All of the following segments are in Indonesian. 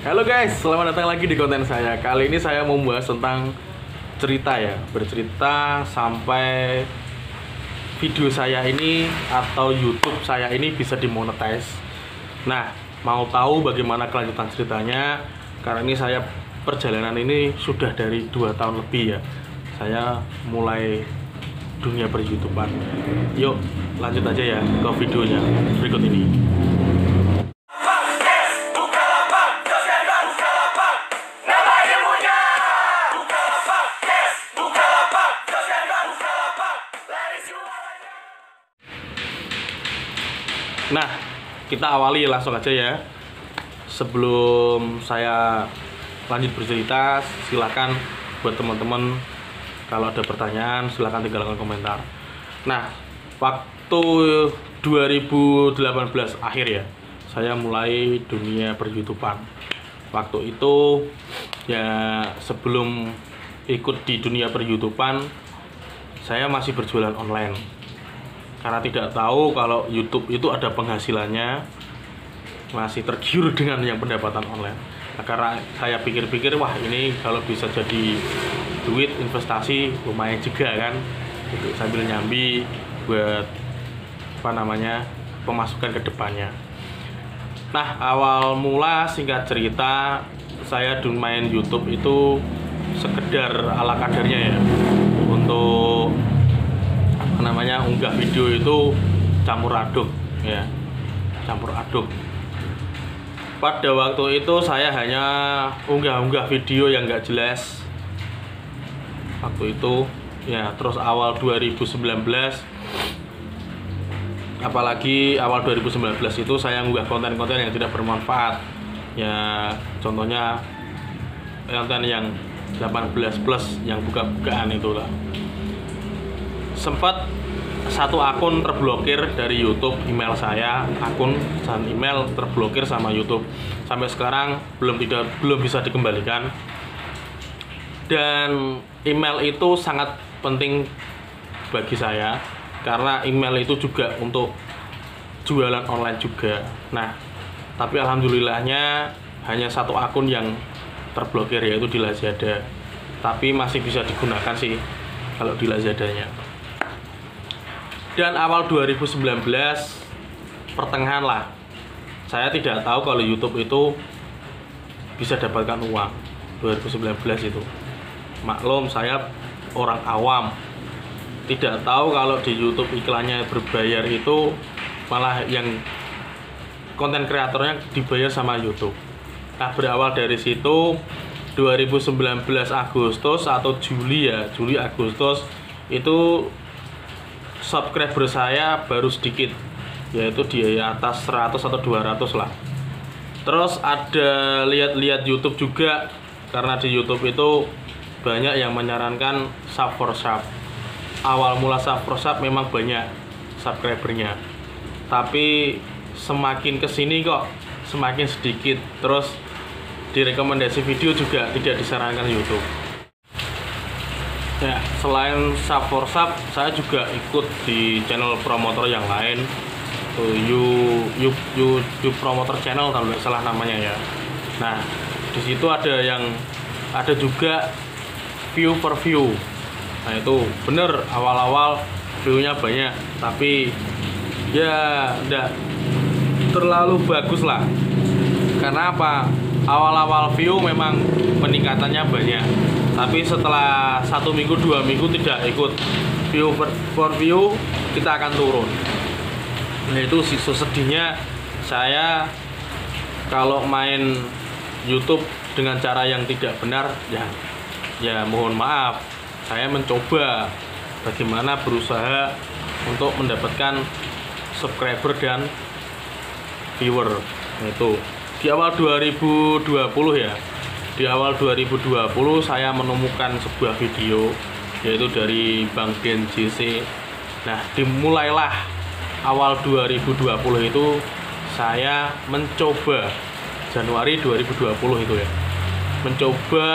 Halo guys, selamat datang lagi di konten saya. Kali ini saya mau membahas tentang cerita ya, bercerita sampai video saya ini atau YouTube saya ini bisa dimonetize. Nah, mau tahu bagaimana kelanjutan ceritanya? Karena ini saya perjalanan ini sudah dari 2 tahun lebih ya. Saya mulai dunia per-YouTubean. Yuk, lanjut aja ya ke videonya berikut ini. Nah, kita awali langsung aja ya. Sebelum saya lanjut bercerita, silakan buat teman-teman kalau ada pertanyaan silakan tinggalkan komentar. Nah, waktu 2018 akhir ya, saya mulai dunia per-YouTubean. Waktu itu ya sebelum ikut di dunia per-YouTubean, saya masih berjualan online. Karena tidak tahu kalau YouTube itu ada penghasilannya, masih tergiur dengan yang pendapatan online. Nah, karena saya pikir-pikir, wah ini kalau bisa jadi duit investasi lumayan juga kan, untuk sambil nyambi buat pemasukan ke depannya. Nah, awal mula singkat cerita, saya main YouTube itu sekedar ala kadarnya ya, untuk unggah video itu campur aduk ya, campur aduk. Pada waktu itu saya hanya unggah video yang nggak jelas waktu itu ya. Terus awal 2019, apalagi awal 2019 itu saya unggah konten-konten yang tidak bermanfaat ya, contohnya konten yang 18 plus yang buka-bukaan itulah. Sempat satu akun terblokir dari YouTube, email saya, akun dan email terblokir sama YouTube. Sampai sekarang belum bisa dikembalikan. Dan email itu sangat penting bagi saya karena email itu juga untuk jualan online juga. Nah, tapi alhamdulillahnya hanya satu akun yang terblokir, yaitu di Lazada. Tapi masih bisa digunakan sih kalau di Lazadanya. Dan awal 2019 pertengahan lah, saya tidak tahu kalau YouTube itu bisa dapatkan uang. 2019 itu maklum saya orang awam, tidak tahu kalau di YouTube iklannya berbayar, itu malah yang konten kreatornya dibayar sama YouTube. Nah, berawal dari situ 2019 Agustus atau Juli Agustus itu subscriber saya baru sedikit, yaitu di atas 100 atau 200 lah. Terus ada lihat YouTube juga, karena di YouTube itu banyak yang menyarankan sub for sub. Awal mula sub for sub memang banyak subscribernya, tapi semakin kesini kok semakin sedikit. Terus di rekomendasi video juga tidak disarankan YouTube. Ya, selain sub for sub, saya juga ikut di channel promotor yang lain, tuh YouTube promotor channel kalau nggak salah namanya ya. Nah, di situ ada juga view per view. Nah, itu bener awal-awal view-nya banyak, tapi ya enggak terlalu bagus lah. Karena apa? Awal-awal view memang peningkatannya banyak, tapi setelah 1 minggu 2 minggu tidak ikut view per view, kita akan turun. Nah, itu sedihnya saya kalau main YouTube dengan cara yang tidak benar ya mohon maaf. Saya mencoba bagaimana berusaha untuk mendapatkan subscriber dan viewer. Nah, itu di awal 2020 ya. Di awal 2020 saya menemukan sebuah video, yaitu dari Bang Den JC. Nah, dimulailah awal 2020 itu saya mencoba, Januari 2020 itu ya, mencoba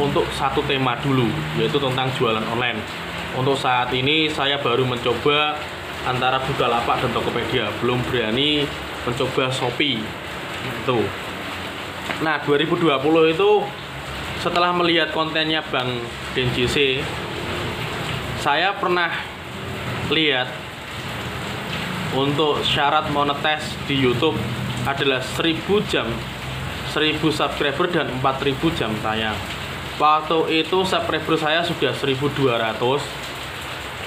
untuk satu tema dulu, yaitu tentang jualan online. Untuk saat ini saya baru mencoba antara Bukalapak dan Tokopedia, belum berani mencoba Shopee. Itu Nah 2020 itu setelah melihat kontennya Bang DenJC, saya pernah lihat untuk syarat monetize di YouTube adalah 1000 jam, 1000 subscriber dan 4000 jam tayang. Waktu itu subscriber saya sudah 1200,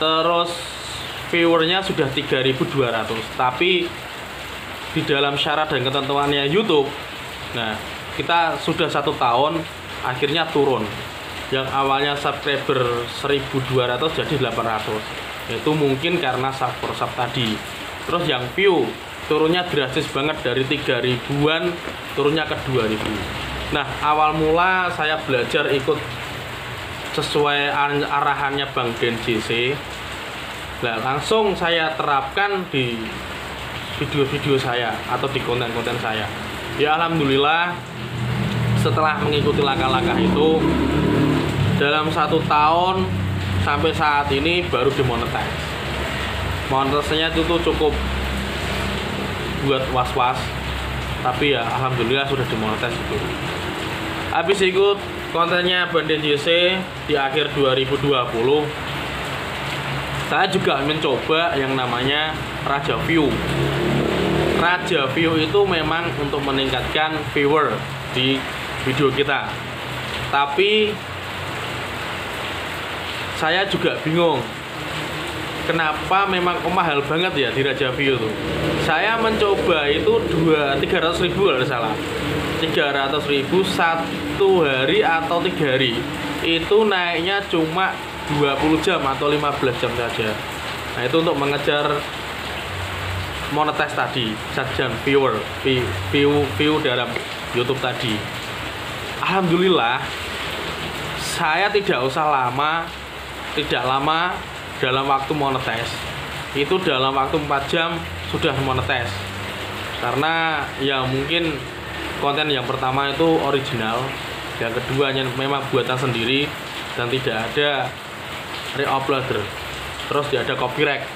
terus viewernya sudah 3200. Tapi di dalam syarat dan ketentuannya YouTube, nah kita sudah 1 tahun akhirnya turun. Yang awalnya subscriber 1200 jadi 800. Itu mungkin karena sub tadi. Terus yang view turunnya drastis banget dari 3000-an turunnya ke 2000. Nah, awal mula saya belajar ikut sesuai arahannya Bang DenJC. Nah, langsung saya terapkan di video-video saya atau di konten-konten saya. Ya alhamdulillah, setelah mengikuti langkah-langkah itu dalam 1 tahun sampai saat ini baru dimonetize. Monetisasinya itu tuh cukup buat was-was, tapi ya alhamdulillah sudah dimonetize itu. Habis ikut kontennya Bang DenJC di akhir 2020, saya juga mencoba yang namanya Raja View. Raja View itu memang untuk meningkatkan viewer di video kita, tapi saya juga bingung kenapa memang mahal banget ya di Raja View tuh. Saya mencoba itu 300.000 kalau tidak salah, 300.000 1 hari atau 3 hari, itu naiknya cuma 20 jam atau 15 jam saja. Nah itu untuk mengejar monetize tadi, sajian view dalam YouTube tadi. Alhamdulillah saya tidak lama dalam waktu monetize. Itu dalam waktu 4 jam sudah monetize. Karena ya mungkin konten yang pertama itu original, yang keduanya memang buatan sendiri dan tidak ada re-uploader. Terus tidak ada copyright.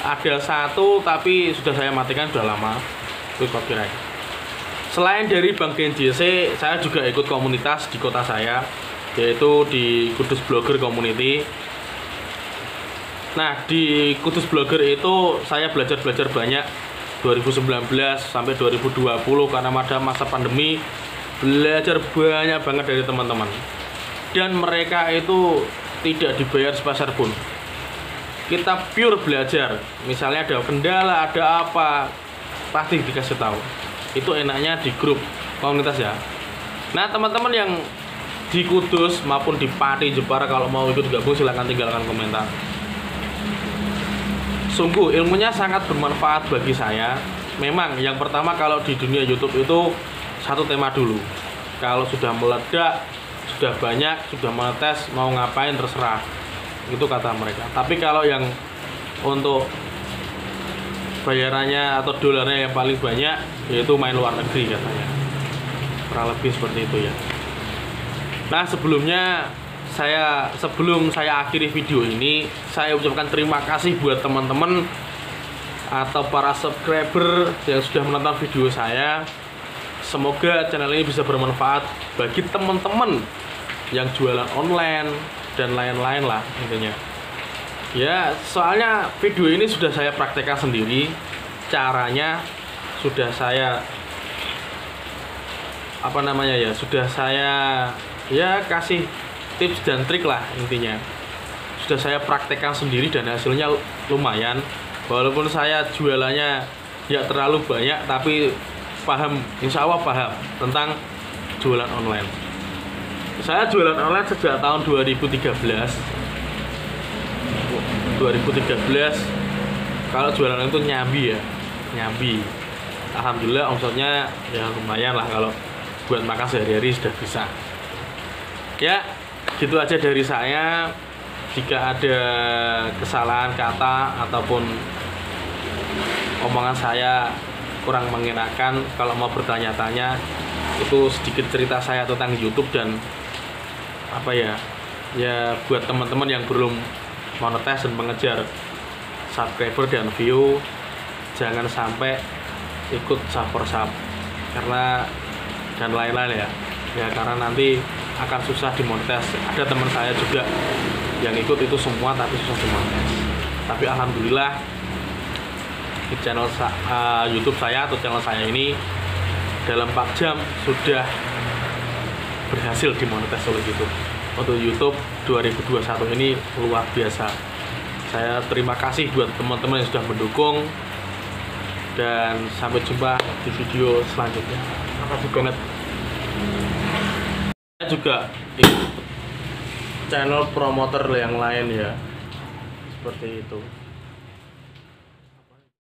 Ada 1 tapi sudah saya matikan sudah lama, itu copyright. Selain dari Bang DenJC, saya juga ikut komunitas di kota saya, yaitu di Kudus Blogger Community. Nah di Kudus Blogger itu saya belajar banyak 2019 sampai 2020 karena ada masa pandemi, belajar banyak banget dari teman-teman, dan mereka itu tidak dibayar sepeser pun. Kita pure belajar, misalnya ada kendala, ada apa, pasti dikasih tahu. Itu enaknya di grup komunitas ya. Nah teman-teman yang di Kudus maupun di Pati, Jepara, kalau mau ikut gabung silahkan tinggalkan komentar. Sungguh ilmunya sangat bermanfaat bagi saya. Memang yang pertama kalau di dunia YouTube itu 1 tema dulu. Kalau sudah meledak, sudah banyak, sudah monetis, mau ngapain terserah. Itu kata mereka. Tapi kalau yang untuk bayarannya atau dolarnya yang paling banyak, yaitu main luar negeri katanya. Kurang lebih seperti itu ya. Nah sebelum saya akhiri video ini, saya ucapkan terima kasih buat teman-teman atau para subscriber yang sudah menonton video saya. Semoga channel ini bisa bermanfaat bagi teman-teman yang jualan online dan lain-lain lah intinya. Ya, soalnya video ini sudah saya praktekkan sendiri. Caranya sudah saya sudah saya kasih tips dan trik lah intinya. Sudah saya praktekkan sendiri dan hasilnya lumayan. Walaupun saya jualannya ya terlalu banyak, tapi paham, insya Allah paham tentang jualan online. Saya jualan online sejak tahun 2013. Kalau jualan itu nyambi. Alhamdulillah omsetnya ya lumayan lah, kalau buat makan sehari-hari sudah bisa. Ya, gitu aja dari saya. Jika ada kesalahan kata ataupun omongan saya kurang mengenakan, kalau mau bertanya-tanya, itu sedikit cerita saya tentang YouTube dan buat teman-teman yang belum monetize dan mengejar subscriber dan view, jangan sampai ikut sub, karena dan lain-lain ya. Ya karena nanti akan susah dimonetis. Ada teman saya juga yang ikut itu semua tapi susah dimonetis. Tapi alhamdulillah di channel YouTube saya atau channel saya ini dalam 4 jam sudah berhasil dimonetis oleh YouTube. Untuk YouTube 2021 ini luar biasa. Saya terima kasih buat teman-teman yang sudah mendukung, dan sampai jumpa di video selanjutnya. Makasih banget. Saya juga ikut channel promotor yang lain ya, seperti itu.